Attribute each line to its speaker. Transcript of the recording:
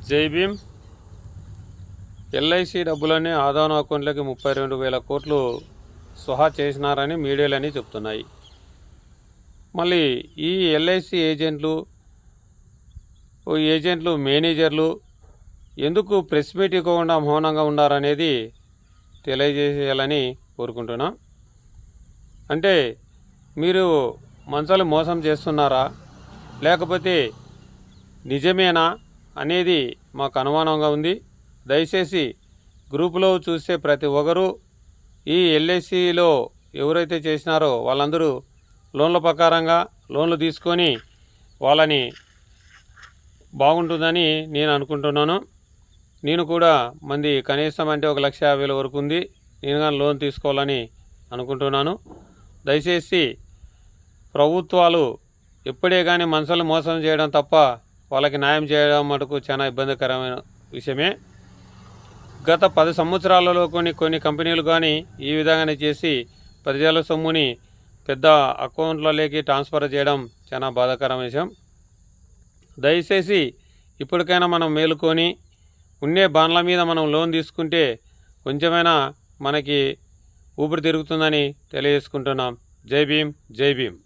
Speaker 1: జై భీమ్. ఎల్ఐసి డబ్బులన్నీ ఆదాను అకౌంట్లకి 32,000 కోట్లు స్వాహా చేసినారని మీడియాలన్నీ చెప్తున్నాయి. మళ్ళీ ఈ ఎల్ఐసి ఏజెంట్లు మేనేజర్లు ఎందుకు ప్రెస్ మీట్ ఇవ్వకుండా మౌనంగా ఉన్నారనేది తెలియజేయాలని కోరుకుంటున్నాం. అంటే మీరు మనుషులు మోసం చేస్తున్నారా లేకపోతే నిజమేనా అనేది మాకు అనుమానంగా ఉంది. దయచేసి గ్రూపులో చూసే ప్రతి ఒక్కరూ ఈ ఎల్ఐసిలో ఎవరైతే చేసినారో వాళ్ళందరూ లోన్ల ప్రకారంగా లోన్లు తీసుకొని వాళ్ళని బాగుంటుందని నేను అనుకుంటున్నాను. నేను కూడా మంది కనీసం అంటే 1,50,000 వరకు ఉంది. నేను కానీ లోన్ తీసుకోవాలని అనుకుంటున్నాను. దయచేసి ప్రభుత్వాలు ఎప్పుడే కానీ మనుషులు మోసం చేయడం తప్ప వాళ్ళకి న్యాయం చేయడం మటుకు చాలా ఇబ్బందికరమైన విషయమే. గత 10 సంవత్సరాలలో కొన్ని కంపెనీలు కానీ ఈ విధంగానే చేసి ప్రజల సొమ్ముని పెద్ద అకౌంట్లలోకి ట్రాన్స్ఫర్ చేయడం చాలా బాధాకరమైన విషయం. దయచేసి ఇప్పటికైనా మనం మేలుకొని ఉండే బాండ్ల మీద మనం లోన్ తీసుకుంటే కొంచెమైనా మనకి ఊపిరి తిరుగుతుందని తెలియజేసుకుంటున్నాం. జై భీమ్, జై భీమ్.